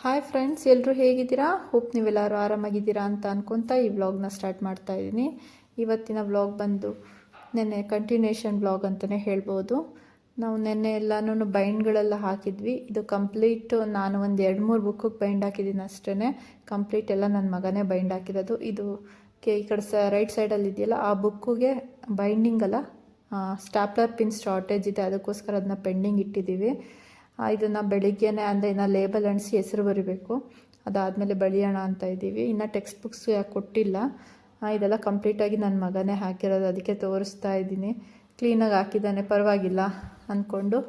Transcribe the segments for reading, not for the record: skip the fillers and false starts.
Hi friends, ಎಲ್ಲರೂ ಹೇಗಿದ್ದೀರಾ? Hope ನೀವೆಲ್ಲರೂ ಆರಾಮಾಗಿದ್ದೀರಾ ಅಂತ ಅನ್ಕೊತಾ ಈ ವ್ಲಾಗ್ನ ಸ್ಟಾರ್ಟ್ ಮಾಡ್ತಾ ಇದ್ದೀನಿ. ಇವತ್ತಿನ ವ್ಲಾಗ್ ಬಂದು ನೆನ್ನೆ ಕಂಟಿನ್ಯೂಷನ್ ವ್ಲಾಗ್ ಅಂತಲೇ ಹೇಳ್ಬೋದು. ನಾವು ನೆನ್ನೆ ಎಲ್ಲನೂ ಬೈಂಡ್ಗಳೆಲ್ಲ ಹಾಕಿದ್ವಿ. ಇದು ಕಂಪ್ಲೀಟ್ ನಾನು ಒಂದು 2-3 ಬುಕ್ಕಿಗೆ ಬೈಂಡ್ ಹಾಕಿದ್ದೀನಿ ಅಷ್ಟೇ. ಕಂಪ್ಲೀಟ್ ಎಲ್ಲ ನನ್ನ ಮಗನೇ ಬೈಂಡ್ ಹಾಕಿರೋದು. ಇದು ಈ ಕಡೆ ರೈಟ್ ಸೈಡಲ್ಲಿ ಇದೆಯಲ್ಲ, ಆ ಬುಕ್ಕಿಗೆ ಬೈಂಡಿಂಗ್ ಅಲ್ಲ, ಸ್ಟಾಪ್ಲರ್ ಪಿನ್ ಶಾರ್ಟೇಜ್ ಇದೆ, ಅದಕ್ಕೋಸ್ಕರ ಅದನ್ನ ಪೆಂಡಿಂಗ್ ಇಟ್ಟಿದ್ದೀವಿ. ಇದನ್ನು ಬೆಳಿಗ್ಗೆನೇ ಅಂದರೆ ಇನ್ನು ಲೇಬಲ್ ಅಂಟಿಸಿ ಹೆಸರು ಬರೀಬೇಕು. ಅದಾದಮೇಲೆ ಬಳಿಯೋಣ ಅಂತ ಇದ್ದೀವಿ. ಇನ್ನು ಟೆಕ್ಸ್ಟ್ ಬುಕ್ಸ್ ಕೊಟ್ಟಿಲ್ಲ. ಇದೆಲ್ಲ ಕಂಪ್ಲೀಟಾಗಿ ನನ್ನ ಮಗನೇ ಹಾಕಿರೋದು, ಅದಕ್ಕೆ ತೋರಿಸ್ತಾ ಇದ್ದೀನಿ. ಕ್ಲೀನಾಗಿ ಹಾಕಿದ್ದಾನೆ, ಪರವಾಗಿಲ್ಲ ಅಂದ್ಕೊಂಡು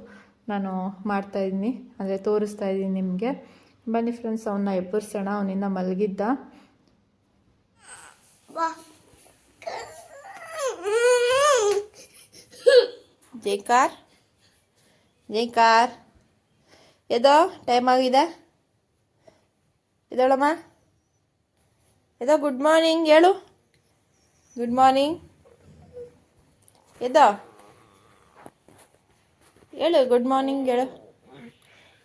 ನಾನು ಮಾಡ್ತಾಯಿದ್ದೀನಿ, ಅಂದರೆ ತೋರಿಸ್ತಾ ಇದ್ದೀನಿ ನಿಮಗೆ. ಬನ್ನಿ ಫ್ರೆಂಡ್ಸ್, ಅವನ್ನ ಎಬ್ಬರಿಸೋಣ. ಅವನಿನ್ನ ಮಲಗಿದ್ದ. ಜೈಕಾರ್ ಜೈಕಾರ್ ಎದೋ ಟೈಮ್ ಆಗಿದೆ, ಎದೋಳಮ್ಮ ಎದೋ. ಗುಡ್ ಮಾರ್ನಿಂಗ್ ಹೇಳು, ಗುಡ್ ಮಾರ್ನಿಂಗ್ ಎದೋ ಹೇಳು, ಗುಡ್ ಮಾರ್ನಿಂಗ್ ಹೇಳು.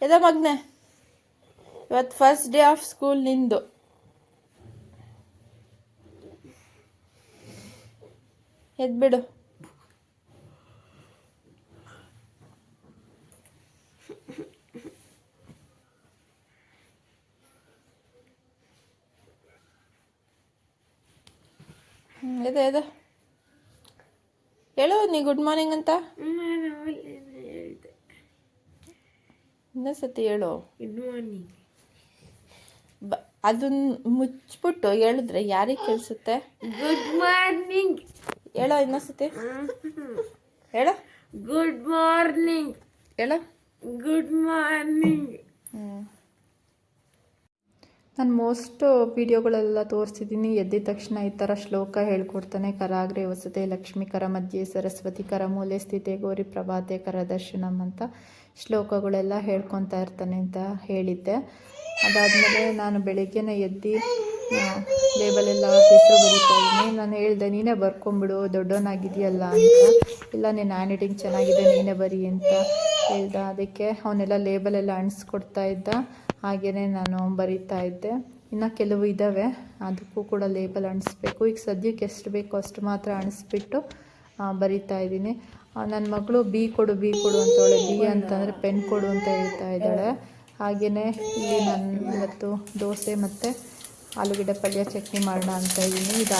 ಎದೋ ಮಗ್ನೆ, ಇವತ್ತು ಫಸ್ಟ್ ಡೇ ಆಫ್ ಸ್ಕೂಲ್ ನಿಂದು. ಎದ್ಬಿಡು. ಎದೋ ಹೇಳು ನೀ ಗುಡ್ ಮಾರ್ನಿಂಗ್ ಅಂತ. ಇನ್ನೊಂದ್ಸತಿ ಹೇಳು ಗುಡ್ ಮಾರ್ನಿಂಗ್. ಅದನ್ನ ಮುಚ್ಚಿಬಿಟ್ಟು ಹೇಳಿದ್ರೆ ಯಾರಿಗೆ ಕೇಳಿಸುತ್ತೆ? ಗುಡ್ ಮಾರ್ನಿಂಗ್ ಹೇಳೋ, ಇನ್ನೊಂದ್ಸತಿ ಹೇಳೋ. ಗುಡ್ ಮಾರ್ನಿಂಗ್ ಹೇಳೋ. Good morning. ನಾನು ಮೋಸ್ಟ್ ವಿಡಿಯೋಗಳೆಲ್ಲ ತೋರಿಸಿದ್ದೀನಿ. ಎದ್ದಿದ ತಕ್ಷಣ ಈ ಥರ ಶ್ಲೋಕ ಹೇಳ್ಕೊಡ್ತಾನೆ. ಕರಾಗ್ರೆ ವಸತೆ ಲಕ್ಷ್ಮೀ, ಕರ ಮಧ್ಯೆ ಸರಸ್ವತಿ, ಕರ ಮೂಲೆ ಸ್ಥಿತೆ ಗೌರಿ ಪ್ರಭಾತೆ, ಕರ ದರ್ಶನಂ ಅಂತ ಶ್ಲೋಕಗಳೆಲ್ಲ ಹೇಳ್ಕೊತಾ ಇರ್ತಾನೆ ಅಂತ ಹೇಳಿದ್ದೆ. ಅದಾದಮೇಲೆ ನಾನು ಬೆಳಗ್ಗೆನೇ ಎದ್ದು ಲೇಬಲೆಲ್ಲ ಹೆಸರು ಬರೀತಾ ಇದ್ದೀನಿ. ನಾನು ಹೇಳಿದೆ, ನೀನೇ ಬರ್ಕೊಂಬಿಡು, ದೊಡ್ಡವನಾಗಿದೆಯಲ್ಲ ಅಂತ. ಇಲ್ಲ, ನೀನು ಹ್ಯಾಂಡ್ ರೈಟಿಂಗ್ ಚೆನ್ನಾಗಿದೆ, ನೀನೇ ಬರಿ ಅಂತ ಹೇಳ್ದ. ಅದಕ್ಕೆ ಅವನೆಲ್ಲ ಲೇಬಲೆಲ್ಲ ಅಂಟಿಸ್ಕೊಡ್ತಾ ಇದ್ದ, ಹಾಗೆಯೇ ನಾನು ಬರಿತಾ ಇದ್ದೆ. ಇನ್ನು ಕೆಲವು ಇದ್ದಾವೆ, ಅದಕ್ಕೂ ಕೂಡ ಲೇಬಲ್ ಅಂಟಿಸ್ಬೇಕು. ಈಗ ಸದ್ಯಕ್ಕೆ ಎಷ್ಟು ಬೇಕೋ ಅಷ್ಟು ಮಾತ್ರ ಅಂಟಿಸ್ಬಿಟ್ಟು ಬರಿತಾ ಇದ್ದೀನಿ. ನನ್ನ ಮಗಳು ಬಿ ಕೊಡು ಅಂತವಳೆ. ಬಿ ಅಂತಂದರೆ ಪೆನ್ ಕೊಡು ಅಂತ ಹೇಳ್ತಾ ಇದ್ದಾಳೆ. ಹಾಗೆಯೇ ಇಲ್ಲಿ ನಾನು ಇವತ್ತು ದೋಸೆ ಮತ್ತು ಆಲೂಗಡ್ಡೆ ಪಲ್ಯ ಚಟ್ನಿ ಮಾಡೋಣ ಅಂತ ಇದ್ದೀನಿ. ಇದು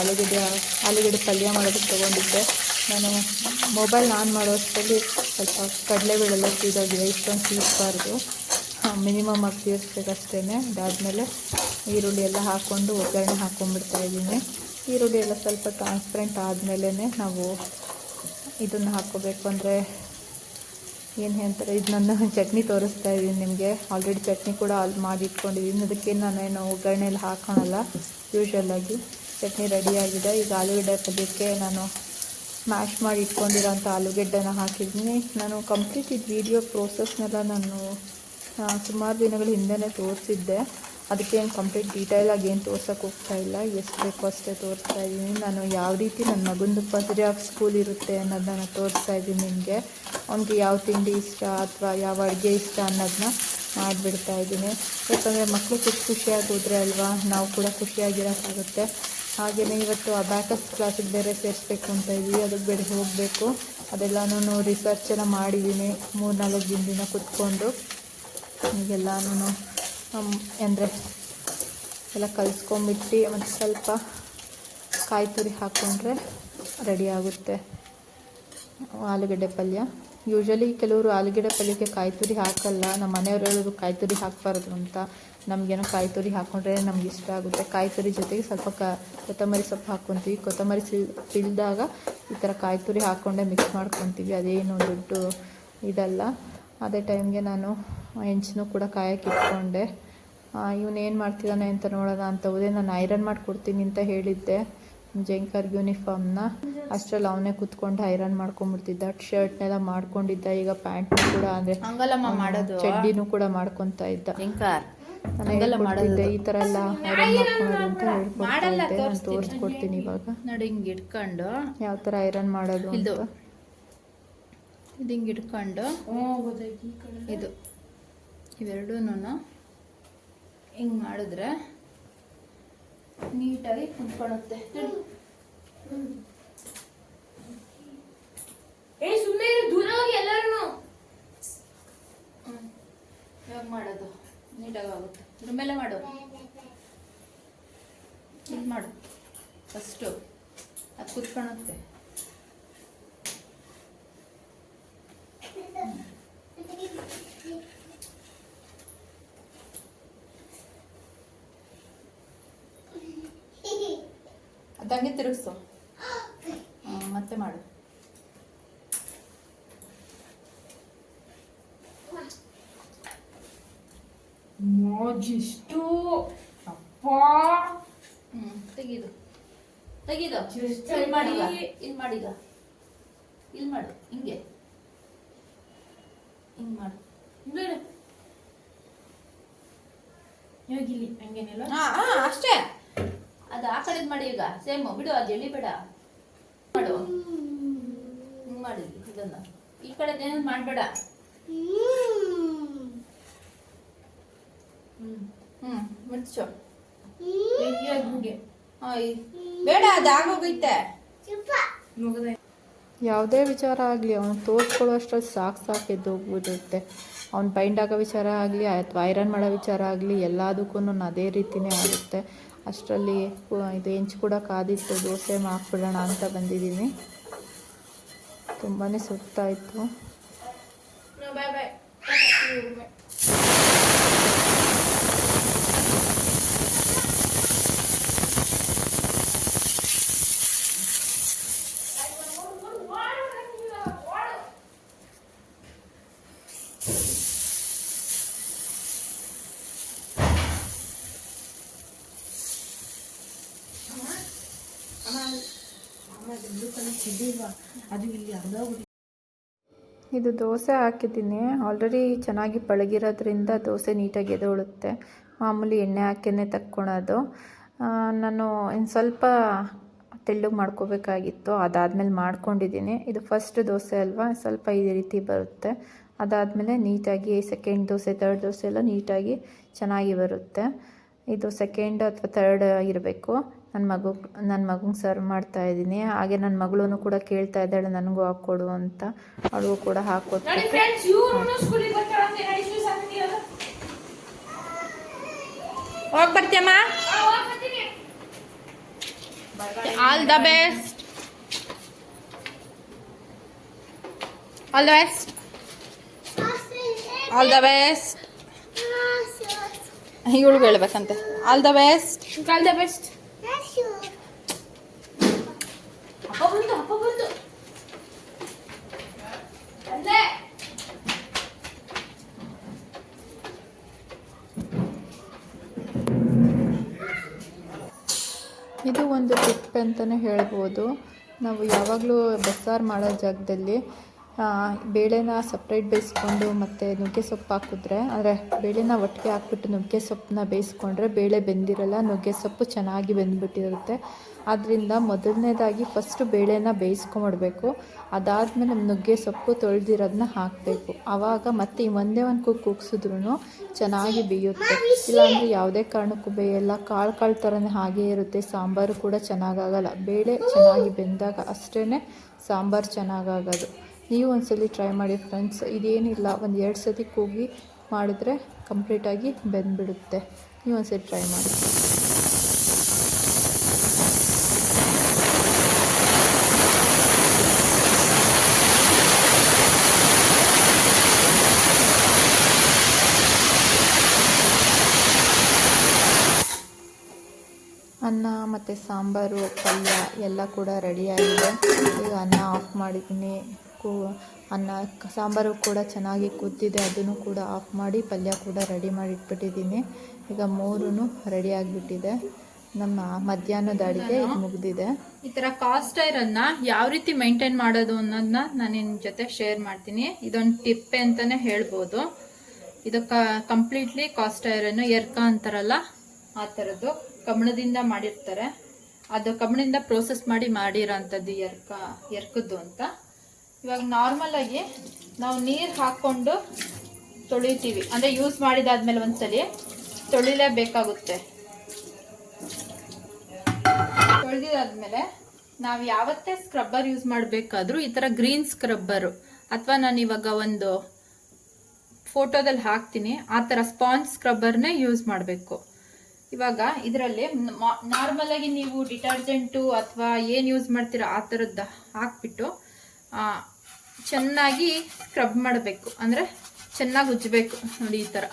ಆಲೂಗಡ್ಡೆ ಪಲ್ಯ ಮಾಡೋದಕ್ಕೆ ತೊಗೊಂಡಿದ್ದೆ. ನಾನು ಮೊಬೈಲ್ ಆನ್ ಮಾಡೋ ಅಷ್ಟರಲ್ಲಿ ಸ್ವಲ್ಪ ಕಡಲೆಬೇಳೆಲ್ಲ ಸೀದೋಗಿದೆ. ಇಷ್ಟೊಂದು ಸೀದಬಾರ್ದು, ಮಿನಿಮಮ್ ಆಗಿ ತೀರಿಸ್ಬೇಕಷ್ಟೇ. ಅದಾದಮೇಲೆ ಈರುಳ್ಳಿ ಎಲ್ಲ ಹಾಕ್ಕೊಂಡು ಒಗ್ಗರಣೆ ಹಾಕ್ಕೊಂಡ್ಬಿಡ್ತಾಯಿದ್ದೀನಿ. ಈರುಳ್ಳಿ ಎಲ್ಲ ಸ್ವಲ್ಪ ಟ್ರಾನ್ಸ್ಪರೆಂಟ್ ಆದಮೇಲೆ ನಾವು ಇದನ್ನು ಹಾಕ್ಕೋಬೇಕು. ಅಂದರೆ ಏನು ಹೇಳ್ತಾರೆ, ಇದು ನನ್ನ ಚಟ್ನಿ ತೋರಿಸ್ತಾ ಇದ್ದೀನಿ ನಿಮಗೆ. ಆಲ್ರೆಡಿ ಚಟ್ನಿ ಕೂಡ ಮಾಡಿ ಇಟ್ಕೊಂಡಿದ್ದೀನಿ. ಅದಕ್ಕೆ ನಾನೇನು ಒಗ್ಗರಣೆ ಎಲ್ಲ ಹಾಕೋಣಲ್ಲ. ಯೂಶ್ವಲಾಗಿ ಚಟ್ನಿ ರೆಡಿಯಾಗಿದೆ. ಈಗ ಆಲೂಗಡ್ಡೆ ಪಲ್ಯಕ್ಕೆ ನಾನು ಸ್ಮ್ಯಾಶ್ ಮಾಡಿ ಇಟ್ಕೊಂಡಿರೋಂಥ ಆಲೂಗಡ್ಡೆನ ಹಾಕಿದ್ದೀನಿ. ನಾನು ಕಂಪ್ಲೀಟ್ ಇದು ವೀಡಿಯೋ ಪ್ರೋಸೆಸ್ನೆಲ್ಲ ನಾನು ಸುಮಾರು ದಿನಗಳ ಹಿಂದೆನೇ ತೋರಿಸಿದ್ದೆ. ಅದಕ್ಕೆ ಏನು ಕಂಪ್ಲೀಟ್ ಡೀಟೇಲಾಗಿ ಏನು ತೋರ್ಸೋಕ್ಕೆ ಹೋಗ್ತಾ ಇಲ್ಲ, ಎಷ್ಟು ಬೇಕೋ ಅಷ್ಟೇ ತೋರಿಸ್ತಾ ಇದ್ದೀನಿ. ನಾನು ಯಾವ ರೀತಿ ನನ್ನ ಮಗಂದು ಫಸ್ಟ್ ಡೇ ಆಫ್ ಸ್ಕೂಲ್ ಇರುತ್ತೆ ಅನ್ನೋದನ್ನು ತೋರಿಸ್ತಾ ಇದ್ದೀನಿ ನಿಮಗೆ. ಅವ್ನಿಗೆ ಯಾವ ತಿಂಡಿ ಇಷ್ಟ ಅಥವಾ ಯಾವ ಅಡುಗೆ ಇಷ್ಟ ಅನ್ನೋದನ್ನ ಮಾಡಿಬಿಡ್ತಾ ಇದ್ದೀನಿ. ಯಾಕಂದರೆ ಮಕ್ಕಳು ಖುಷಿಯಾಗಿ ಹೋದರೆ ಅಲ್ವಾ ನಾವು ಕೂಡ ಖುಷಿಯಾಗಿರೋಕ್ಕಾಗುತ್ತೆ. ಹಾಗೆಯೇ ಇವತ್ತು ಅಬ್ಯಾಕಸ್ ಕ್ಲಾಸಿಗೆ ಬೇರೆ ಸೇರಿಸ್ಬೇಕು ಅಂತ ಇದ್ದೀವಿ. ಅದಕ್ಕೆ ಬೇರೆ ಹೋಗಬೇಕು. ಅದೆಲ್ಲನೂ ರಿಸರ್ಚ್ ಎಲ್ಲ ಮಾಡಿದ್ದೀನಿ 3-4 ದಿನದಿಂದ ಕೂತ್ಕೊಂಡು. ಈಗೆಲ್ಲನೂ ಅಂದರೆ ಎಲ್ಲ ಕಲಿಸ್ಕೊಂಬಿಟ್ಟು ಮತ್ತು ಸ್ವಲ್ಪ ಕಾಯಿ ತುರಿ ಹಾಕ್ಕೊಂಡ್ರೆ ರೆಡಿ ಆಗುತ್ತೆ ಆಲೂಗಡ್ಡೆ ಪಲ್ಯ. ಯೂಶ್ವಲಿ ಕೆಲವರು ಆಲೂಗಡ್ಡೆ ಪಲ್ಯಕ್ಕೆ ಕಾಯಿ ತುರಿ ಹಾಕಲ್ಲ. ನಮ್ಮ ಮನೆಯವ್ರು ಹೇಳೋದು ಕಾಯಿ ತುರಿ ಹಾಕಬಾರ್ದು ಅಂತ. ನಮಗೇನೋ ಕಾಯಿ ತುರಿ ಹಾಕ್ಕೊಂಡ್ರೆ ನಮ್ಗೆ ಇಷ್ಟ ಆಗುತ್ತೆ. ಕಾಯಿ ತುರಿ ಜೊತೆಗೆ ಸ್ವಲ್ಪ ಕೊತ್ತಂಬರಿ ಸೊಪ್ಪು ಹಾಕ್ಕೊತೀವಿ. ಕೊತ್ತಂಬರಿ ಸಿಲ್ದಾಗ ಈ ಥರ ಕಾಯಿ ತುರಿ ಹಾಕ್ಕೊಂಡೆ ಮಿಕ್ಸ್ ಮಾಡ್ಕೊತೀವಿ. ಅದೇನು ದೊಡ್ಡ ಇದಲ್ಲ. ಅದೇ ಟೈಮ್ಗೆ ನಾನು ಹೆಂಚನ್ನು ಕೂಡ ಕಾಯಕ್ಕೆ ಇಟ್ಕೊಂಡೆ. ಇವನೇನು ಮಾಡ್ತಿದ್ದಾನೆ ಅಂತ ನೋಡೋಣ ಅಂತ ಹೋದೆ. ನಾನು ಐರನ್ ಮಾಡಿಕೊಡ್ತೀನಿ ಅಂತ ಹೇಳಿದ್ದೆ ಜೈಂಕರ್ ಯೂನಿಫಾರ್ಮ್ನ. ಅಷ್ಟರಲ್ಲಿ ಅವನೇ ಕೂತ್ಕೊಂಡು ಐರನ್ ಮಾಡ್ಕೊಂಡ್ಬಿಡ್ತಿದ್ದ. ಶರ್ಟ್ನೆಲ್ಲ ಮಾಡ್ಕೊಂಡಿದ್ದ. ಈಗ ಪ್ಯಾಂಟ್ನು ಕೂಡ ಅಂದರೆ ಚಡ್ಡಿನೂ ಕೂಡ ಮಾಡ್ಕೊತಾ ಇದ್ದ. ನಾನು ಹೇಳ್ಕೊಡ್ತಿದ್ದೆ ಈ ಥರ ಎಲ್ಲ ಐರನ್ ಮಾಡ್ಕೊಳೋದು ಅಂತ ಹೇಳ್ಕೊಡ್ತಾ ಇದ್ದೆ. ನಾನು ತೋರಿಸ್ಕೊಡ್ತೀನಿ ಇವಾಗ ನೋಡಿ. ಹಿಂಗೆ ಇಟ್ಕೊಂಡು ಯಾವ ಥರ ಐರನ್ ಮಾಡೋದು ಅಂತ. ಇದು ಹಿಂಗೆ ಇಟ್ಕೊಂಡು ಇದು ಇವೆರಡೂ ಹಿಂಗೆ ಮಾಡಿದ್ರೆ ನೀಟಾಗಿ ಕುತ್ಕೊಳ್ಳುತ್ತೆ. ಸುಮ್ಮನೆ ದೂರ ಹೋಗಿ ಎಲ್ಲರೂ. ಇವಾಗ ಮಾಡೋದು ನೀಟಾಗಿ ಆಗುತ್ತೆ. ಇದ್ರ ಮೇಲೆ ಮಾಡು, ಇದು ಮಾಡು ಫಸ್ಟು, ಅದು ಕುತ್ಕೊಳ್ಳುತ್ತೆ. ಅದಂಗೆ ತಿರುಗಿಸು, ಮತ್ತೆ ಮಾಡು. ಮೋಜಿಷ್ಟು ಅಪ್ಪ ತೆಗೀದು ತೆಗೀದು. ಇಲ್ಲಿ ಮಾಡಿಗ, ಇಲ್ಲಿ ಮಾಡಿಗ, ಇಲ್ಲಿ ಮಾಡು. ಹಿಂಗೆ ಹಿಂಗೆ ಮಾಡು. ಬಿಡು. ಹೋಗಿಲಿ ಹಂಗೇನಿಲ್ಲ. ಅಷ್ಟೇ. ಅದು ಆ ಕಡೆದು ಮಾಡಿ ಈಗ ಸೇಮ್. ಬಿಡು, ಅದು ಎಳಿಬೇಡ. ಮಾಡು, ಹಿಂಗೆ ಮಾಡಿ. ಇದನ್ನ ಈ ಕಡೆದೇನು ಮಾಡಬೇಡ. ಮಿಡ್ಸು. ಹಂಗೆ ಬೇಡ, ಅದು ಆಗೋಗೈತೆ. ಮುಗದೆ. ಯಾವುದೇ ವಿಚಾರ ಆಗಲಿ ಅವ್ನು ತೋರಿಸ್ಕೊಳ್ಳೋ ಅಷ್ಟರಲ್ಲಿ ಸಾಕು ಎದ್ದೋಗ್ಬಿಡುತ್ತೆ. ಅವ್ನು ಬೈಂಡ್ ಆಗೋ ವಿಚಾರ ಆಗಲಿ ಅಥವಾ ಐರನ್ ಮಾಡೋ ವಿಚಾರ ಆಗಲಿ ಎಲ್ಲದಕ್ಕೂ ಅದೇ ರೀತಿಯೇ ಆಗುತ್ತೆ. ಅಷ್ಟರಲ್ಲಿ ಇದು ಹೆಂಚು ಕೂಡ ಕಾದಿತ್ತು, ದೋಸೆ ಹಾಕ್ಬಿಡೋಣ ಅಂತ ಬಂದಿದ್ದೀನಿ. ತುಂಬಾ ಸುತ್ತಾಯಿತು. ಬಾಯ್ ಬಾಯ್. ಅದು ಇಲ್ಲಿ ಇದು ದೋಸೆ ಹಾಕಿದ್ದೀನಿ. ಆಲ್ರೆಡಿ ಚೆನ್ನಾಗಿ ಪಳಗಿರೋದ್ರಿಂದ ದೋಸೆ ನೀಟಾಗಿ ಎದೊಳುತ್ತೆ. ಮಾಮೂಲಿ ಎಣ್ಣೆ ಹಾಕಿನೇ ತಕ್ಕೊಳೋದು. ನಾನು ಇನ್ನು ಸ್ವಲ್ಪ ತೆಳ್ಳಗೆ ಮಾಡ್ಕೋಬೇಕಾಗಿತ್ತು, ಅದಾದಮೇಲೆ ಮಾಡ್ಕೊಂಡಿದ್ದೀನಿ. ಇದು ಫಸ್ಟ್ ದೋಸೆ ಅಲ್ವಾ, ಸ್ವಲ್ಪ ಈ ರೀತಿ ಬರುತ್ತೆ. ಅದಾದಮೇಲೆ ನೀಟಾಗಿ ಸೆಕೆಂಡ್ ದೋಸೆ, ತರ್ಡ್ ದೋಸೆ ಎಲ್ಲ ನೀಟಾಗಿ ಚೆನ್ನಾಗಿ ಬರುತ್ತೆ. ಇದು ಸೆಕೆಂಡ್ ಅಥವಾ ತರ್ಡ್ ಇರಬೇಕು. ನನ್ನ ಮಗುಗೆ ಸರ್ವ್ ಮಾಡ್ತಾಯಿದ್ದೀನಿ. ಹಾಗೆ ನನ್ನ ಮಗಳೂ ಕೂಡ ಕೇಳ್ತಾ ಇದ್ದಾಳೆ ನನಗೂ ಹಾಕ್ಕೊಡು ಅಂತ. ಅವಳಿಗೂ ಕೂಡ ಹಾಕ್ಕೊಡ್ತೀನಿ. ಹೋಗಿ ಬರ್ತೀಯಮ್ಮ. All the best. All the best. All the best. ಇವಳಿಗೆ ಹೇಳ್ಬೇಕಂತೆ. All the best. All the best. ಅಪ್ಪ ಬಂತು, ಅಪ್ಪ ಬಂತು. ಇದು ಒಂದು ಟಿಪ್ ಅಂತಲೇ ಹೇಳ್ಬೋದು. ನಾವು ಯಾವಾಗಲೂ ಬಸ್ಸಾರು ಮಾಡೋ ಜಾಗದಲ್ಲಿ ಬೇಳೆನ ಸಪ್ರೇಟ್ ಬೇಯಿಸ್ಕೊಂಡು ಮತ್ತು ನುಗ್ಗೆ ಸೊಪ್ಪು ಹಾಕಿದ್ರೆ, ಅಂದರೆ ಬೇಳೆನ ಒಟ್ಟಿಗೆ ಹಾಕ್ಬಿಟ್ಟು ನುಗ್ಗೆ ಸೊಪ್ಪನ್ನ ಬೇಯಿಸ್ಕೊಂಡ್ರೆ ಬೇಳೆ ಬೆಂದಿರಲ್ಲ, ನುಗ್ಗೆ ಸೊಪ್ಪು ಚೆನ್ನಾಗಿ ಬೆಂದ್ಬಿಟ್ಟಿರುತ್ತೆ. ಆದ್ದರಿಂದ ಮೊದಲನೇದಾಗಿ ಫಸ್ಟು ಬೇಳೆನ ಬೇಯಿಸ್ಕೊಂಬಿಡ್ಬೇಕು. ಅದಾದಮೇಲೆ ನುಗ್ಗೆ ಸೊಪ್ಪು ತೊಳೆದಿರೋದನ್ನ ಹಾಕಬೇಕು. ಆವಾಗ ಮತ್ತೆ ಒಂದೇ ಒಂದು ಕೂಗ್ಸಿದ್ರೂ ಚೆನ್ನಾಗಿ ಬೇಯುತ್ತೆ. ಇಲ್ಲಾಂದರೆ ಯಾವುದೇ ಕಾರಣಕ್ಕೂ ಬೇಯಲ್ಲ, ಕಾಳು ಥರನೇ ಹಾಗೇ ಇರುತ್ತೆ. ಸಾಂಬಾರು ಕೂಡ ಚೆನ್ನಾಗಾಗಲ್ಲ. ಬೇಳೆ ಚೆನ್ನಾಗಿ ಬೆಂದಾಗ ಅಷ್ಟೇ ಸಾಂಬಾರು ಚೆನ್ನಾಗಾಗೋದು. ನೀವು ಒಂದ್ಸಲಿ ಟ್ರೈ ಮಾಡಿ ಫ್ರೆಂಡ್ಸ್. ಇದೇನಿಲ್ಲ, ಒಂದು 2 ಸತಿ ಕೂಗಿ ಮಾಡಿದ್ರೆ ಕಂಪ್ಲೀಟಾಗಿ ಬೆಂದ್ಬಿಡುತ್ತೆ. ನೀವು ಒಂದ್ಸಲಿ ಟ್ರೈ ಮಾಡಿ. ಅನ್ನ ಮತ್ತು ಸಾಂಬಾರು, ಪಲ್ಯ ಎಲ್ಲ ಕೂಡ ರೆಡಿಯಾಗಿದೆ. ಈಗ ಅನ್ನ ಆಫ್ ಮಾಡಿದ್ದೀನಿ. ಸಾಂಬಾರು ಕೂಡ ಚೆನ್ನಾಗಿ ಕುದ್ದಿದೆ, ಅದನ್ನು ಕೂಡ ಆಫ್ ಮಾಡಿ ಪಲ್ಯ ಕೂಡ ರೆಡಿ ಮಾಡಿ ಇಟ್ಬಿಟ್ಟಿದ್ದೀನಿ. ಈಗ 3 ರೆಡಿ ಆಗಿಬಿಟ್ಟಿದೆ. ನಮ್ಮ ಮಧ್ಯಾಹ್ನದ ಅಡುಗೆ ಇದು ಮುಗಿದಿದೆ. ಈ ಥರ ಕಾಸ್ಟ್ ಐರನ್ನ ಯಾವ ರೀತಿ ಮೇಂಟೈನ್ ಮಾಡೋದು ಅನ್ನೋದನ್ನ ನಾನು ನಿಮ್ಮ ಜೊತೆ ಶೇರ್ ಮಾಡ್ತೀನಿ. ಇದೊಂದು ಟಿಪ್ಪೆ ಅಂತಲೇ ಹೇಳ್ಬೋದು. ಇದು ಕಂಪ್ಲೀಟ್ಲಿ ಕಾಸ್ಟ್ ಐರನ್ನು, ಎರ್ಕ ಅಂತಾರಲ್ಲ ಆ ಥರದ್ದು ಕಬ್ಬಿಣದಿಂದ ಮಾಡಿರ್ತಾರೆ. ಅದು ಕಬ್ಬಿಣದಿಂದ ಪ್ರೋಸೆಸ್ ಮಾಡಿರೋ ಅಂಥದ್ದು ಎರ್ಕದ್ದು ಅಂತ. ಇವಾಗ ನಾರ್ಮಲಾಗಿ ನಾವು ನೀರು ಹಾಕ್ಕೊಂಡು ತೊಳಿತೀವಿ, ಅಂದರೆ ಯೂಸ್ ಮಾಡಿದಾದ್ಮೇಲೆ ಒಂದ್ಸಲಿ ತೊಳಿಲೇಬೇಕಾಗುತ್ತೆ. ತೊಳೆದಿದ್ದಾದ್ಮೇಲೆ ನಾವು ಯಾವತ್ತೇ ಸ್ಕ್ರಬ್ಬರ್ ಯೂಸ್ ಮಾಡಬೇಕಾದ್ರೂ ಈ ಥರ ಗ್ರೀನ್ ಸ್ಕ್ರಬ್ಬರು ಅಥವಾ ನಾನು ಇವಾಗ ಒಂದು ಫೋಟೋದಲ್ಲಿ ಹಾಕ್ತೀನಿ ಆ ಥರ ಸ್ಪಾಂಜ್ ಸ್ಕ್ರಬ್ಬರ್ನೇ ಯೂಸ್ ಮಾಡಬೇಕು. ಇವಾಗ ಇದರಲ್ಲಿ ನಾರ್ಮಲ್ ಆಗಿ ನೀವು ಡಿಟರ್ಜೆಂಟು ಅಥವಾ ಏನು ಯೂಸ್ ಮಾಡ್ತೀರೋ ಆ ಥರದ್ದು ಹಾಕ್ಬಿಟ್ಟು ಚೆನ್ನಾಗಿ ಸ್ಕ್ರಬ್ ಮಾಡಬೇಕು. ಅಂದರೆ ಚೆನ್ನಾಗಿ ಉಜ್ಜಬೇಕು ನೋಡಿ, ಈ ಥರ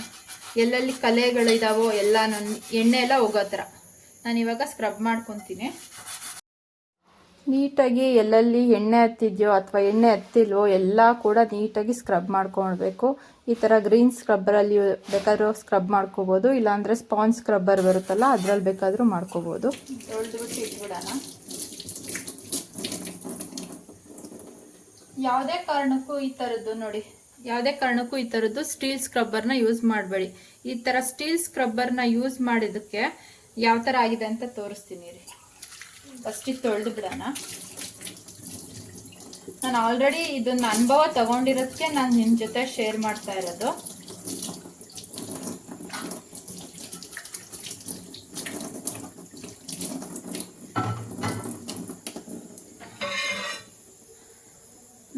ಎಲ್ಲೆಲ್ಲಿ ಕಲೆಗಳಿದಾವೋ ಎಲ್ಲ ಎಣ್ಣೆ ಎಲ್ಲ ಹೋಗೋ ಥರ ನಾನಿವಾಗ ಸ್ಕ್ರಬ್ ಮಾಡ್ಕೊತೀನಿ. ನೀಟಾಗಿ ಎಲ್ಲೆಲ್ಲಿ ಎಣ್ಣೆ ಹತ್ತಿದೆಯೋ ಅಥವಾ ಎಣ್ಣೆ ಹತ್ತಿಲ್ವೋ ಎಲ್ಲ ಕೂಡ ನೀಟಾಗಿ ಸ್ಕ್ರಬ್ ಮಾಡ್ಕೊಳ್ಬೇಕು. ಈ ಥರ ಗ್ರೀನ್ ಸ್ಕ್ರಬ್ಬರಲ್ಲಿ ಬೇಕಾದರೂ ಸ್ಕ್ರಬ್ ಮಾಡ್ಕೋಬೋದು, ಇಲ್ಲಾಂದರೆ ಸ್ಪಾಂಜ್ ಸ್ಕ್ರಬ್ಬರ್ ಬರುತ್ತಲ್ಲ ಅದರಲ್ಲಿ ಬೇಕಾದರೂ ಮಾಡ್ಕೋಬೋದು. ತೊಳೆದ್ಬಿಟ್ಟು ಇಟ್ಬಿಡೋಣ. ಯಾವುದೇ ಕಾರಣಕ್ಕೂ ಈ ಥರದ್ದು ನೋಡಿ, ಯಾವುದೇ ಕಾರಣಕ್ಕೂ ಈ ಥರದ್ದು ಸ್ಟೀಲ್ ಸ್ಕ್ರಬ್ಬರ್ನ ಯೂಸ್ ಮಾಡಬೇಡಿ. ಈ ಥರ ಸ್ಟೀಲ್ ಸ್ಕ್ರಬ್ಬರ್ನ ಯೂಸ್ ಮಾಡಿದ್ದಕ್ಕೆ ಯಾವ ಥರ ಆಗಿದೆ ಅಂತ ತೋರಿಸ್ತೀನಿ ರೀ. ಫಸ್ಟಿಗೆ ತೊಳೆದು ಬಿಡೋಣ. ನಾನು ಆಲ್ರೆಡಿ ಇದನ್ನ ಅನುಭವ ತಗೊಂಡಿರೋದಕ್ಕೆ ನಾನು ನಿಮ್ಮ ಜೊತೆ ಶೇರ್ ಮಾಡ್ತಾ ಇರೋದು.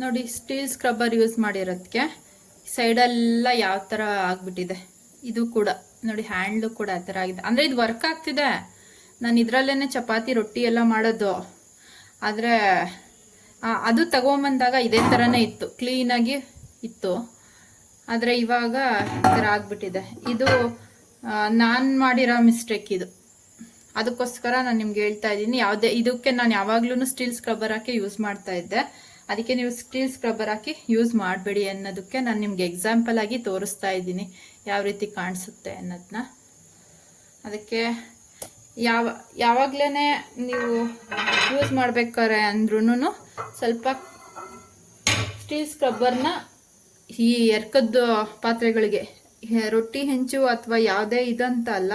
ನೋಡಿ, ಸ್ಟೀಲ್ ಸ್ಕ್ರಬ್ಬರ್ ಯೂಸ್ ಮಾಡಿರೋದಕ್ಕೆ ಸೈಡೆಲ್ಲ ಯಾವ ಥರ ಆಗ್ಬಿಟ್ಟಿದೆ. ಇದು ಕೂಡ ನೋಡಿ, ಹ್ಯಾಂಡ್ಲು ಕೂಡ ಆ ಥರ ಆಗಿದೆ. ಅಂದರೆ ಇದು ವರ್ಕ್ ಆಗ್ತಿದೆ. ನಾನು ಇದರಲ್ಲೇ ಚಪಾತಿ ರೊಟ್ಟಿ ಎಲ್ಲ ಮಾಡೋದು. ಆದರೆ ಅದು ತಗೊಂಬಂದಾಗ ಇದೇ ಥರನೇ ಇತ್ತು, ಕ್ಲೀನಾಗಿ ಇತ್ತು. ಆದರೆ ಇವಾಗ ಈ ಥರ ಆಗ್ಬಿಟ್ಟಿದೆ. ಇದು ನಾನು ಮಾಡಿರೋ ಮಿಸ್ಟೇಕ್ ಇದು. ಅದಕ್ಕೋಸ್ಕರ ನಾನು ನಿಮ್ಗೆ ಹೇಳ್ತಾ ಇದ್ದೀನಿ, ಇದಕ್ಕೆ ನಾನು ಯಾವಾಗ್ಲೂ ಸ್ಟೀಲ್ ಸ್ಕ್ರಬ್ಬರ್ ಹಾಕಿ ಯೂಸ್ ಮಾಡ್ತಾ ಇದ್ದೆ. ಅದಕ್ಕೆ ನೀವು ಸ್ಟೀಲ್ ಸ್ಕ್ರಬ್ಬರ್ ಹಾಕಿ ಯೂಸ್ ಮಾಡಬೇಡಿ ಅನ್ನೋದಕ್ಕೆ ನಾನು ನಿಮ್ಗೆ ಎಕ್ಸಾಂಪಲ್ ಆಗಿ ತೋರಿಸ್ತಾ ಇದ್ದೀನಿ ಯಾವ ರೀತಿ ಕಾಣಿಸುತ್ತೆ ಅನ್ನೋದನ್ನ. ಅದಕ್ಕೆ ಯಾವಾಗಲೇ ನೀವು ಯೂಸ್ ಮಾಡ್ಬೇಕಾರೆ ಅಂದ್ರೂ ಸ್ವಲ್ಪ ಸ್ಟೀಲ್ ಸ್ಕ್ರಬ್ಬರ್ನ ಈ ಎರ್ಕದ್ದು ಪಾತ್ರೆಗಳಿಗೆ, ರೊಟ್ಟಿ ಹೆಂಚು ಅಥವಾ ಯಾವುದೇ ಇದಂತ ಅಲ್ಲ,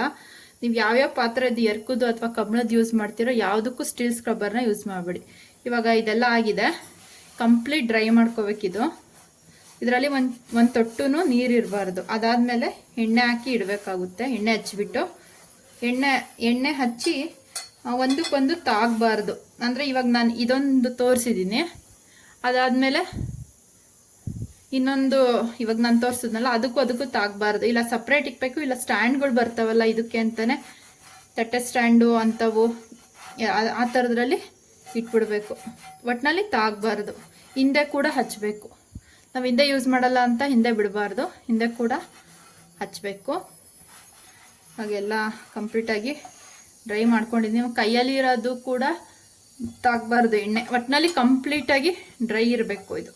ನೀವು ಯಾವ್ಯಾವ ಪಾತ್ರೆದು ಎರ್ಕದ್ದು ಅಥವಾ ಕಬ್ಬಿಣದ್ದು ಯೂಸ್ ಮಾಡ್ತೀರೋ ಯಾವುದಕ್ಕೂ ಸ್ಟೀಲ್ ಸ್ಕ್ರಬ್ಬರ್ನ ಯೂಸ್ ಮಾಡಬೇಡಿ. ಇವಾಗ ಇದೆಲ್ಲ ಆಗಿದೆ, ಕಂಪ್ಲೀಟ್ ಡ್ರೈ ಮಾಡ್ಕೋಬೇಕಿದು. ಇದರಲ್ಲಿ ಒಂದು ತೊಟ್ಟು ನೀರು ಇರಬಾರ್ದು. ಅದಾದಮೇಲೆ ಎಣ್ಣೆ ಹಾಕಿ ಇಡಬೇಕಾಗುತ್ತೆ. ಎಣ್ಣೆ ಹಚ್ಚಿಬಿಟ್ಟು ಎಣ್ಣೆ ಹಚ್ಚಿ ಒಂದಕ್ಕೊಂದು ತಾಗಬಾರ್ದು. ಅಂದರೆ ಇವಾಗ ನಾನು ಇದೊಂದು ತೋರಿಸಿದ್ದೀನಿ, ಅದಾದಮೇಲೆ ಇನ್ನೊಂದು ಇವಾಗ ನಾನು ತೋರಿಸಿದ್ನಲ್ಲ ಅದಕ್ಕೂ ತಾಗಬಾರ್ದು. ಇಲ್ಲ ಸಪ್ರೇಟ್ ಇಕ್ಬೇಕು, ಇಲ್ಲ ಸ್ಟ್ಯಾಂಡ್ಗಳು ಬರ್ತಾವಲ್ಲ ಇದಕ್ಕೆ ಅಂತಾನೆ, ತಟ್ಟೆ ಸ್ಟ್ಯಾಂಡು ಅಂಥವು ಆ ಥರದ್ರಲ್ಲಿ ಇಟ್ಬಿಡ್ಬೇಕು. ಒಟ್ಟಿನಲ್ಲಿ ತಾಗಬಾರ್ದು. ಹಿಂದೆ ಕೂಡ ಹಚ್ಚಬೇಕು. ನಾವು ಹಿಂದೆ ಯೂಸ್ ಮಾಡಲ್ಲ ಅಂತ ಹಿಂದೆ ಬಿಡಬಾರ್ದು, ಹಿಂದೆ ಕೂಡ ಹಚ್ಚಬೇಕು. ಹಾಗೆಲ್ಲ ಕಂಪ್ಲೀಟಾಗಿ ಡ್ರೈ ಮಾಡ್ಕೊಂಡಿದ್ದೀನಿ. ಕೈಯಲ್ಲಿ ಇರೋದು ಕೂಡ ತಾಗಬಾರ್ದು ಎಣ್ಣೆ. ಒಟ್ಟಿನಲ್ಲಿ ಕಂಪ್ಲೀಟಾಗಿ ಡ್ರೈ ಇರಬೇಕು ಇದು.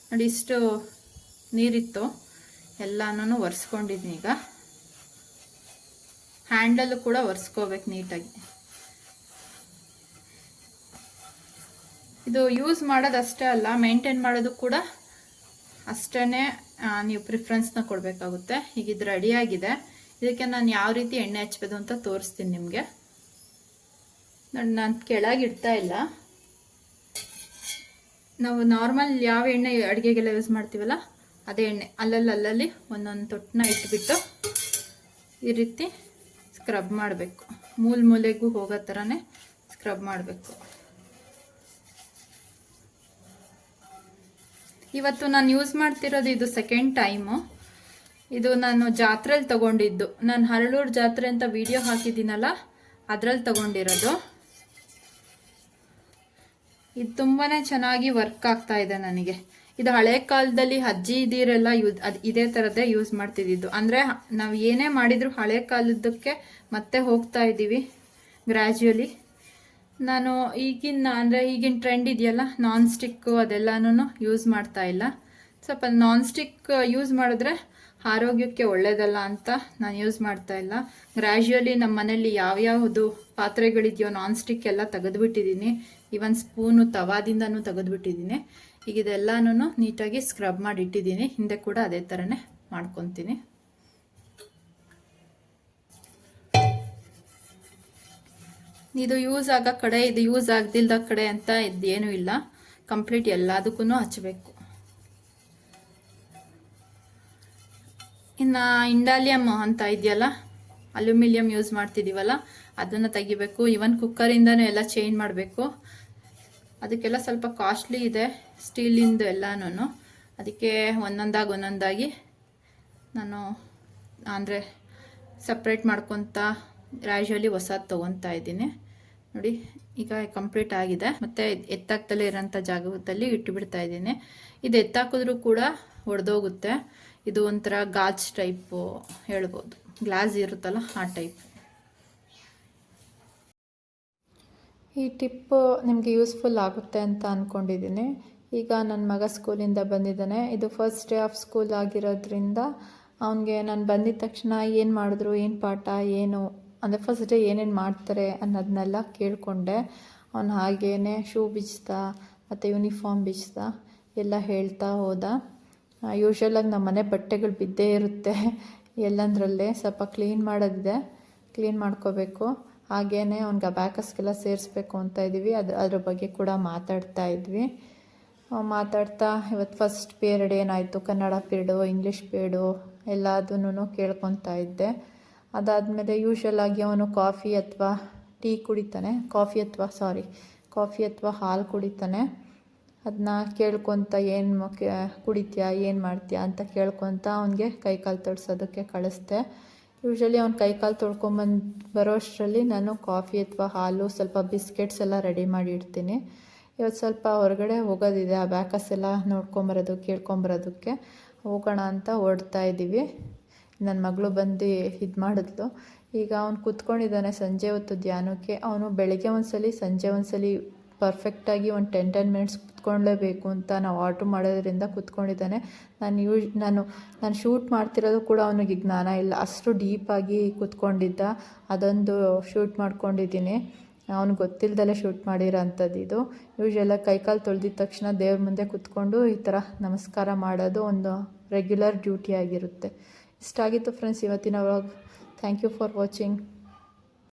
ನೋಡಿ, ಇಷ್ಟು ನೀರಿತ್ತು, ಎಲ್ಲನೂ ಒರೆಸ್ಕೊಂಡಿದ್ದೀನಿ. ಈಗ ಹ್ಯಾಂಡಲ್ಲು ಕೂಡ ಒರೆಸ್ಕೋಬೇಕು ನೀಟಾಗಿ. ಇದು ಯೂಸ್ ಮಾಡೋದಷ್ಟೇ ಅಲ್ಲ, ಮೇಂಟೈನ್ ಮಾಡೋದು ಕೂಡ ಅಷ್ಟೇ ನೀವು ಪ್ರಿಫರೆನ್ಸ್ನ ಕೊಡಬೇಕಾಗುತ್ತೆ. ಈಗ ಇದು ರೆಡಿಯಾಗಿದೆ. ಇದಕ್ಕೆ ನಾನು ಯಾವ ರೀತಿ ಎಣ್ಣೆ ಹಚ್ಬೋದು ಅಂತ ತೋರಿಸ್ತೀನಿ ನಿಮಗೆ. ನೋಡಿ, ನಾನು ಕೆಳಗೆ ಇಡ್ತಾ ಇಲ್ಲ. ನಾವು ನಾರ್ಮಲ್ ಯಾವ ಎಣ್ಣೆ ಅಡುಗೆಗೆಲ್ಲ ಯೂಸ್ ಮಾಡ್ತೀವಲ್ಲ ಅದೇ ಎಣ್ಣೆ ಅಲ್ಲಲ್ಲಿ ಒಂದೊಂದು ತೊಟ್ಟನ್ನ ಇಟ್ಬಿಟ್ಟು ಈ ರೀತಿ ಸ್ಕ್ರಬ್ ಮಾಡಬೇಕು. ಮೂಲೆಗೂ ಹೋಗೋ ಥರನೇ ಸ್ಕ್ರಬ್ ಮಾಡಬೇಕು. ಇವತ್ತು ನಾನು ಯೂಸ್ ಮಾಡ್ತಿರೋದು ಇದು ಸೆಕೆಂಡ್ ಟೈಮು. ಇದು ನಾನು ಜಾತ್ರೆಯಲ್ಲಿ ತಗೊಂಡಿದ್ದು. ನಾನು ಹರಳೂರು ಜಾತ್ರೆ ಅಂತ ವಿಡಿಯೋ ಹಾಕಿದ್ದೀನಲ್ಲ ಅದರಲ್ಲಿ ತಗೊಂಡಿರೋದು. ಇದು ತುಂಬಾ ಚೆನ್ನಾಗಿ ವರ್ಕ್ ಆಗ್ತಾ ಇದೆ ನನಗೆ. ಇದು ಹಳೆ ಕಾಲದಲ್ಲಿ ಅಜ್ಜಿ ಇದೀರೆಲ್ಲ ಇದೇ ಥರದ್ದೇ ಯೂಸ್ ಮಾಡ್ತಿದ್ದಿದ್ದು. ಅಂದರೆ ನಾವು ಏನೇ ಮಾಡಿದ್ರು ಹಳೆ ಕಾಲದಕ್ಕೆ ಮತ್ತೆ ಹೋಗ್ತಾ ಇದ್ದೀವಿ ಗ್ರ್ಯಾಜುಯಲಿ. ನಾನು ಈಗಿನ ಟ್ರೆಂಡ್ ಇದೆಯಲ್ಲ ನಾನ್ ಸ್ಟಿಕ್ಕು ಅದೆಲ್ಲನೂ ಯೂಸ್ ಮಾಡ್ತಾ ಇಲ್ಲ. ಸ್ವಲ್ಪ ನಾನ್ ಸ್ಟಿಕ್ ಯೂಸ್ ಮಾಡಿದ್ರೆ ಆರೋಗ್ಯಕ್ಕೆ ಒಳ್ಳೆಯದಲ್ಲ ಅಂತ ನಾನು ಯೂಸ್ ಮಾಡ್ತಾ ಇಲ್ಲ. ಗ್ರ್ಯಾಜುಯಲಿ ನಮ್ಮ ಮನೇಲಿ ಯಾವ್ಯಾವುದು ಪಾತ್ರೆಗಳಿದೆಯೋ ನಾನ್ ಸ್ಟಿಕ್ ಎಲ್ಲ ತೆಗೆದುಬಿಟ್ಟಿದ್ದೀನಿ. ಇವನ್ ಸ್ಪೂನು ತವಾದಿಂದನೂ ತೆಗೆದುಬಿಟ್ಟಿದ್ದೀನಿ. ಈಗ ಇದೆಲ್ಲನೂ ನೀಟಾಗಿ ಸ್ಕ್ರಬ್ ಮಾಡಿ ಇಟ್ಟಿದ್ದೀನಿ. ಹಿಂದೆ ಕೂಡ ಅದೇ ಥರನೇ ಮಾಡ್ಕೊತೀನಿ. ಇದು ಯೂಸ್ ಆಗೋ ಕಡೆ, ಇದು ಯೂಸ್ ಆಗದಿಲ್ದ ಕಡೆ ಅಂತ ಇದೇನೂ ಇಲ್ಲ. ಕಂಪ್ಲೀಟ್ ಎಲ್ಲದಕ್ಕೂ ಹಚ್ಚಬೇಕು. ಇನ್ನು ಇಂಡಾಲಿಯಮ್ ಅಂತ ಇದೆಯಲ್ಲ ಅಲ್ಯೂಮಿನಿಯಂ ಯೂಸ್ ಮಾಡ್ತಿದ್ದೀವಲ್ಲ ಅದನ್ನು ತೆಗಿಬೇಕು. ಈವನ್ ಕುಕ್ಕರಿಂದನೂ ಎಲ್ಲ ಚೇಂಜ್ ಮಾಡಬೇಕು. ಅದಕ್ಕೆಲ್ಲ ಸ್ವಲ್ಪ ಕಾಸ್ಟ್ಲಿ ಇದೆ ಸ್ಟೀಲಿಂದು ಎಲ್ಲನೂ. ಅದಕ್ಕೆ ಒಂದೊಂದಾಗಿ ನಾನು ಅಂದರೆ ಸಪ್ರೇಟ್ ಮಾಡ್ಕೊತ ಗ್ರ್ಯಾಜುವಲಿ ಹೊಸದು ತೊಗೊತಾ ಇದ್ದೀನಿ. ನೋಡಿ ಈಗ ಕಂಪ್ಲೀಟ್ ಆಗಿದೆ. ಮತ್ತು ಎತ್ತಾಕ್ದಲ್ಲೇ ಇರೋಂಥ ಜಾಗದಲ್ಲಿ ಇಟ್ಟುಬಿಡ್ತಾ ಇದ್ದೀನಿ. ಇದು ಎತ್ತಾಕಿದ್ರೂ ಕೂಡ ಒಡೆದೋಗುತ್ತೆ. ಇದು ಒಂಥರ ಗಾಜ್ ಟೈಪು ಹೇಳ್ಬೋದು, ಗ್ಲಾಸ್ ಇರುತ್ತಲ್ಲ ಆ ಟೈಪ್. ಈ ಟಿಪ್ಪು ನಿಮಗೆ ಯೂಸ್ಫುಲ್ ಆಗುತ್ತೆ ಅಂತ ಅಂದ್ಕೊಂಡಿದ್ದೀನಿ. ಈಗ ನನ್ನ ಮಗ ಸ್ಕೂಲಿಂದ ಬಂದಿದ್ದಾನೆ. ಇದು ಫಸ್ಟ್ ಡೇ ಆಫ್ ಸ್ಕೂಲ್ ಆಗಿರೋದ್ರಿಂದ ಅವನಿಗೆ ನಾನು ಬಂದಿದ್ದ ತಕ್ಷಣ ಏನು ಮಾಡಿದ್ರು, ಏನು ಪಾಠ, ಏನು ಅಂದರೆ ಫಸ್ಟ್ ಡೇ ಏನೇನು ಮಾಡ್ತಾರೆ ಅನ್ನೋದನ್ನೆಲ್ಲ ಕೇಳಿಕೊಂಡೆ. ಅವನು ಹಾಗೇ ಶೂ ಬಿಚ್ಚಿದ ಮತ್ತು ಯೂನಿಫಾರ್ಮ್ ಬಿಚ್ಚಿದ ಎಲ್ಲ ಹೇಳ್ತಾ ಹೋದ. ಯೂಶ್ವಲಾಗಿ ನಮ್ಮ ಮನೆ ಬಟ್ಟೆಗಳು ಬಿದ್ದೇ ಇರುತ್ತೆ ಎಲ್ಲಂದ್ರಲ್ಲೇ. ಸ್ವಲ್ಪ ಕ್ಲೀನ್ ಮಾಡೋದಿದೆ, ಕ್ಲೀನ್ ಮಾಡ್ಕೋಬೇಕು. ಹಾಗೇ ಅವ್ನಿಗೆ ಅಬ್ಯಾಕಸ್ಗೆಲ್ಲ ಸೇರಿಸ್ಬೇಕು ಅಂತ ಇದ್ದೀವಿ. ಅದ್ರ ಬಗ್ಗೆ ಕೂಡ ಮಾತಾಡ್ತಾ ಇದ್ವಿ. ಮಾತಾಡ್ತಾ ಇವತ್ತು ಫಸ್ಟ್ ಪೀರಿಯಡ್ ಏನಾಯಿತು, ಕನ್ನಡ ಪೀರಿಯಡು, ಇಂಗ್ಲೀಷ್ ಪೀರಿಯಡು ಎಲ್ಲದನ್ನೂ ಕೇಳ್ಕೊತಾ ಇದ್ದೆ. ಅದಾದಮೇಲೆ ಯೂಶ್ವಲಾಗಿ ಅವನು ಕಾಫಿ ಅಥವಾ ಟೀ ಕುಡಿತಾನೆ, ಕಾಫಿ ಅಥವಾ ಹಾಲು ಕುಡಿತಾನೆ. ಅದನ್ನ ಕೇಳ್ಕೊತ ಏನು ಕುಡಿತೀಯಾ, ಏನು ಮಾಡ್ತೀಯಾ ಅಂತ ಕೇಳ್ಕೊತ ಅವನಿಗೆ ಕೈಕಾಲು ತೊಳ್ಸೋದಕ್ಕೆ ಕಳಿಸ್ದೆ. ಯೂಶ್ವಲಿ ಅವ್ನು ಕೈಕಾಲು ತೊಳ್ಕೊಂಬಂದು ಬರೋ ಅಷ್ಟರಲ್ಲಿ ನಾನು ಕಾಫಿ ಅಥವಾ ಹಾಲು, ಸ್ವಲ್ಪ ಬಿಸ್ಕೆಟ್ಸ್ ಎಲ್ಲ ರೆಡಿ ಮಾಡಿ ಇಡ್ತೀನಿ. ಇವತ್ತು ಸ್ವಲ್ಪ ಹೊರಗಡೆ ಹೋಗೋದಿದೆ, ಆ ಬ್ಯಾಕಸ್ ಎಲ್ಲ ನೋಡ್ಕೊಂಬರೋದು ಕೇಳ್ಕೊಂಬರೋದಕ್ಕೆ ಹೋಗೋಣ ಅಂತ ಹೊರಡ್ತಾ ಇದ್ದೀವಿ. ನನ್ನ ಮಗಳು ಬಂದು ಇದು ಮಾಡಿದ್ಲು. ಈಗ ಅವ್ನು ಕೂತ್ಕೊಂಡಿದ್ದಾನೆ ಸಂಜೆ ಹೊತ್ತು ಧ್ಯಾನಕ್ಕೆ. ಅವನು ಬೆಳಗ್ಗೆ ಒಂದ್ಸಲಿ ಸಂಜೆ ಒಂದ್ಸಲಿ ಪರ್ಫೆಕ್ಟಾಗಿ ಒಂದು 10 ಮಿನಿಟ್ಸ್ ಕೂತ್ಕೊಳ್ಳೇಬೇಕು ಅಂತ ನಾವು ಆರ್ಡ್ರ್ ಮಾಡೋದ್ರಿಂದ ಕೂತ್ಕೊಂಡಿದ್ದಾನೆ. ನಾನು ಶೂಟ್ ಮಾಡ್ತಿರೋದು ಕೂಡ ಅವನಿಗೆ ಜ್ಞಾನ ಇಲ್ಲ, ಅಷ್ಟು ಡೀಪಾಗಿ ಕೂತ್ಕೊಂಡಿದ್ದ. ಅದೊಂದು ಶೂಟ್ ಮಾಡ್ಕೊಂಡಿದ್ದೀನಿ. ಅವ್ನಿಗೆ ಗೊತ್ತಿಲ್ಲದಲ್ಲೇ ಶೂಟ್ ಮಾಡಿರೋ ಅಂಥದ್ದು ಇದು. ಯೂಶ್ವಲಾಗಿ ಕೈಕಾಲು ತೊಳೆದಿದ್ದ ತಕ್ಷಣ ದೇವ್ರ ಮುಂದೆ ಕೂತ್ಕೊಂಡು ಈ ಥರ ನಮಸ್ಕಾರ ಮಾಡೋದು ಒಂದು ರೆಗ್ಯುಲರ್ ಡ್ಯೂಟಿ ಆಗಿರುತ್ತೆ. ಇಷ್ಟಾಗಿತ್ತು ಫ್ರೆಂಡ್ಸ್ ಇವತ್ತಿನ vlog. Thank you for watching.